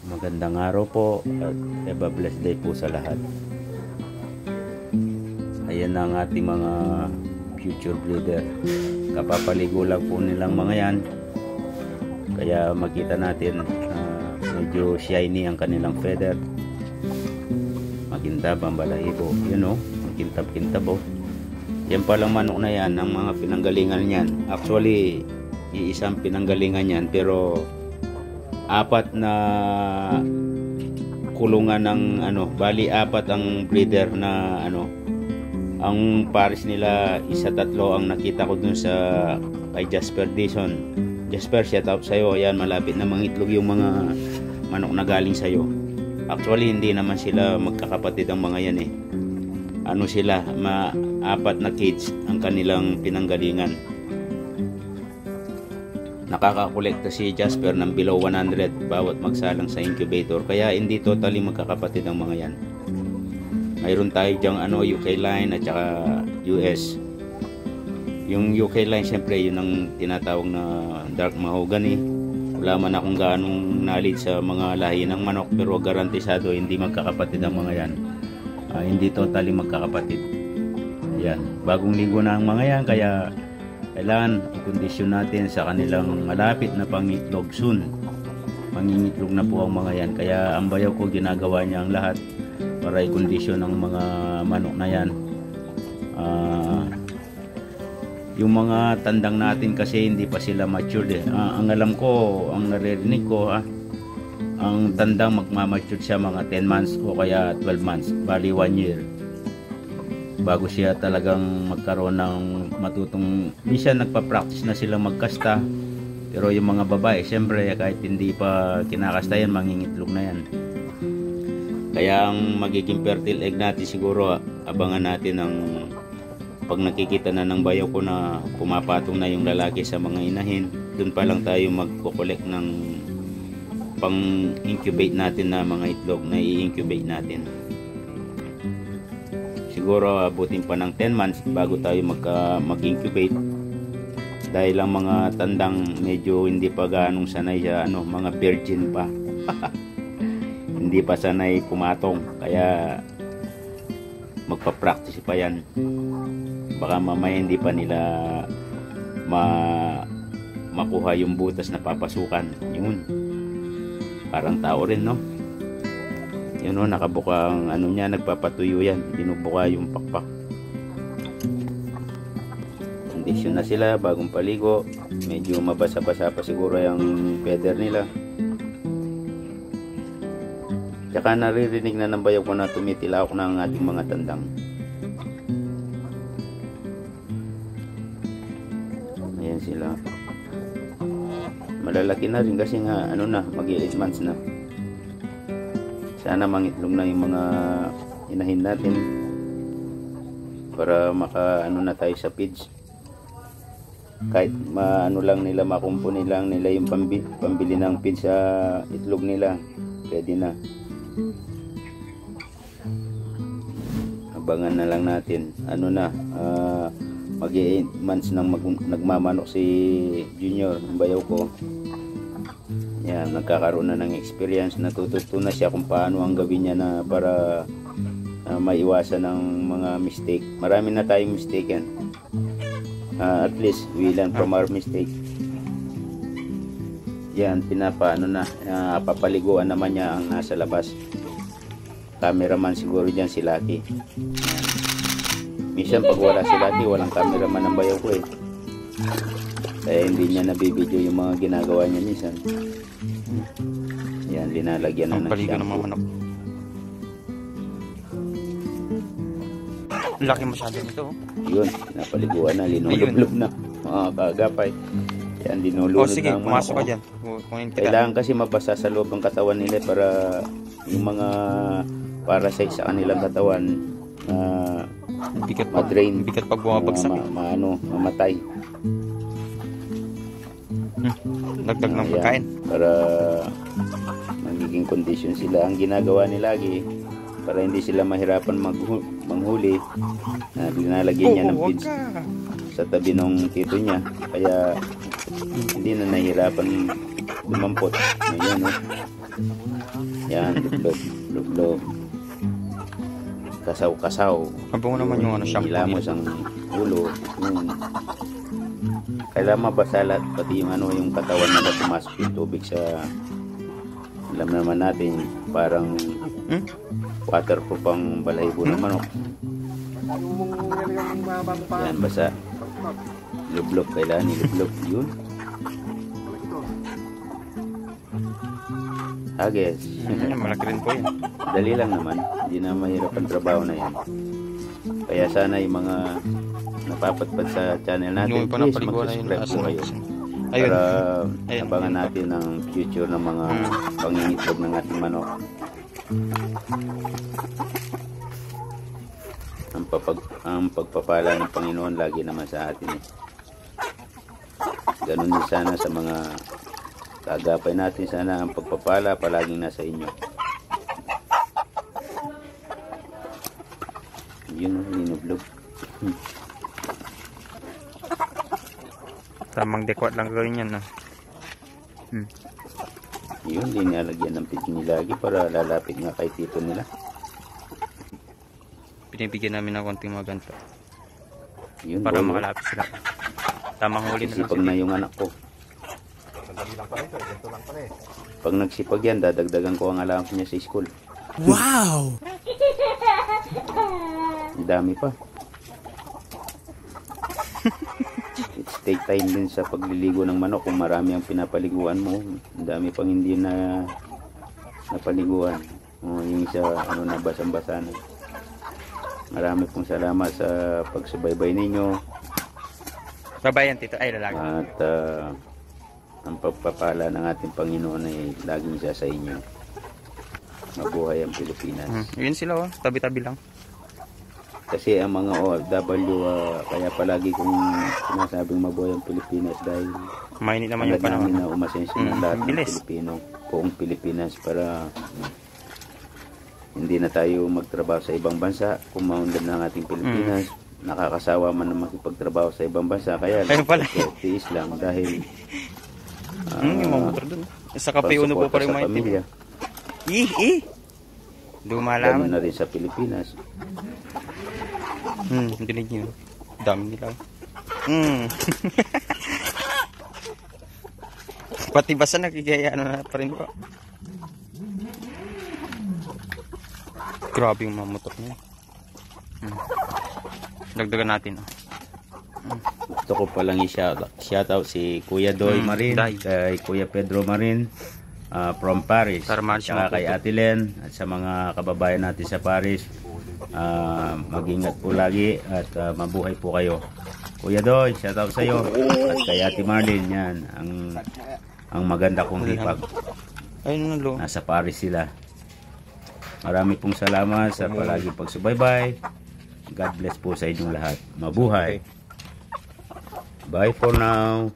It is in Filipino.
Magandang araw po at Eva blessed day po sa lahat. Ayan na ang ating mga future breeder. Kapapaligo lang po nilang mga yan. Kaya makita natin medyo shiny ang kanilang feather. Makintab ang balahibo. Yun o, makintab-kintab o. Yan palang manok na yan, ang mga pinanggalingan yan. Actually, iisang pinanggalingan yan pero apat na kulungan ng bali apat ang breeder na ang pares nila isa tatlo ang nakita ko dun sa kay Jasper Dison. Jasper, shout out sa'yo. Ayan, malapit na mangitlog yung mga manok na galing sa'yo. Actually hindi naman sila magkakapatid ang mga yan sila, apat na kids ang kanilang pinanggalingan. Nakakakolekta si Jasper ng below 100 bawat magsalang sa incubator, kaya hindi totally magkakapatid ang mga yan. Mayroon tayo dyang UK line at saka US. Yung UK line syempre yun ang tinatawag na dark mahogany. Wala man akong ganong knowledge sa mga lahi ng manok pero garantisado hindi magkakapatid ang mga yan. Hindi totally magkakapatid. Yan, bagong ligo na ang mga yan, kaya kailangan i-kondisyon natin sa kanilang malapit na pangitlog soon. Mangingitlog na po ang mga yan. Kaya ang bayaw ko ginagawa niya ang lahat para i-kondisyon ang mga manok na yan. Yung mga tandang natin kasi hindi pa sila matured ang alam ko, ang naririnig ko ang tandang magmamature siya mga 10 months o kaya 12 months, bali 1 year bago siya talagang magkaroon ng matutong. Minsan nagpa-practice na silang magkasta, pero yung mga babae syempre kahit hindi pa kinakasta yan, mangingitlog na yan. Kaya ang magiging fertile egg natin siguro, abangan natin ang pag nakikita na ng bayaw ko na pumapatong na yung lalaki sa mga inahin, dun pa lang tayo magkukolek ng pang incubate natin na mga itlog na i-incubate natin. Siguro abutin pa ng 10 months bago tayo mag-incubate, dahil ang mga tandang medyo hindi pa ganong sanay sa mga virgin pa. Hindi pa sanay pumatong, kaya magpa-practice pa yan. Baka mamaya hindi pa nila makuha yung butas na papasukan. Yun, parang tao rin, no? Yun o, nakabuka ang niya, nagpapatuyo yan, binubuka yung pakpak. Kondisyon na sila, bagong paligo, medyo mabasa-basa pa siguro yung feather nila. Tsaka naririnig na ng bayaw ko na tumitilawak na ang ating mga tandang. Ayan sila, malalaki na rin kasi nga mag 8 months na. Sana mangitlog na yung mga inahin natin para na tayo sa feeds. Kahit lang nila, makumpuni lang nila yung pambili ng feeds sa itlog nila, pwede na. Abangan na lang natin. Mag 8 months nang nagmamanok si Junior, ang bayaw ko. Yan, nagkakaroon na ng experience, natututo na siya kung paano ang gawin niya na para maiwasan ng mga mistake. Marami na tayong mistake yan. At least we learn from our mistake. Yan, papaliguan naman niya ang nasa labas. Cameraman siguro dyan si Lucky. Minsan pag wala si Lucky, walang cameraman ang bayaw ko kaya hindi niya nabibideo yung mga ginagawa niya minsan. Yan, linalagyan na ng shampoo. Laki masyado nito. Yun, napaliguan na, linulublob na mga kaagapay. Yan, dinulunod sige, na ang pumasok ka dyan. Kailangan kasi mabasa sa loob ng katawan nila para yung mga parasite sa kanilang katawan ma-drain, bigat pag bumabagsak. Mamatay. Dagdag ng pagkain para magiging condition sila. Ang ginagawa nila lagi para hindi sila mahirapan manghuli, linalagyan niya ng feeds sa tabi ng tito niya, kaya hindi na nahihirapan lumampot. Ayan, Yan, lublog. Kasaw-kasaw. Mabango naman yung ano, shampoo Hilamos niya. ang ulo. Yun. Kailangan mabasa lahat, pati yung ano, yung katawan na pumasok yung tubig sa, alam naman natin, parang waterproof ang balahibo ng manok. Yan, basa. Lublog, kailangan nilublog. Yun. Hages. Malaki rin po yan. Dali lang naman. Hindi na mahirap ang trabaho na yan. Kaya sana yung mga napapatpad sa channel natin, Yung pa please napaliguan na yun. mag-subscribe po kayo. Ayun. Para Ayun. abangan natin ang future ng mga pangingitlog ng ating manok. Ang pagpapala ng Panginoon lagi naman sa atin. Ganun din sana sa mga kagapay natin. Sana ang pagpapala palaging nasa inyo. Yun ang linublog. Tamang dekwat lang gawin yan. No? Yun, din nilalagyan ng pitngi lagi para lalapit nga kay tito nila. Pinibigyan namin ng konting mga ganito. Yun, Para boy. makalapit sila. Tamang huli na lang Sipag na yung anak ko. Pag nagsipag yan, dadagdagan ko ang allowance niya sa school. Wow! Ang dami pa. It's take time din sa pagliligo ng manok. Kung marami ang pinapaliguan mo, ang dami pang hindi na napaliguan. Yung isa, ano na, basang-basa na. Marami pong salamat sa pagsubaybay ninyo. Babayan tito. Ay, lalaki. At ang pagpapala ng ating Panginoon ay laging siya sa inyo. Mabuhay ang Pilipinas. Yun sila oh. Tabi-tabi lang. Kasi ang mga OFW, kaya palagi kong sinasabing mabuhay ang Pilipinas dahil Mainit naman yung hangad namin panahon. na umasenso ng lahat ng bilis. Pilipino, buong Pilipinas para hindi na tayo magtrabaho sa ibang bansa. Kung maunlad ng ating Pilipinas, nakakasawa man na makipagtrabaho sa ibang bansa. Kaya Ayun pala. tiis lang dahil Yung mga motor dun. Sa kape uno po pagsuporta pala yung sa mga pamilya. Ih! Ganun Lumalaman. na rin sa Pilipinas. Dinig nyo. Dami nila. Pati basa nakikaya ano na pa rin po. Grabe yung mga motor niya. Dagdagan natin. Gusto ko palang i-shoutout si Kuya Doy Marin, Day. kay Kuya Pedro Marin from Paris, Para mahal siya saka kay maputo. Ate Len at sa mga kababayan natin sa Paris. Mag-ingat po lagi at mabuhay po kayo. Kuya Doy, shoutout sa iyo. At kay Ate Marlene, yan ang maganda kong hipag. Ayun na lo. Nasa Paris sila. Marami pong salamat sa palagi pagsubaybay. God bless po sa inyong lahat. Mabuhay. Bye for now.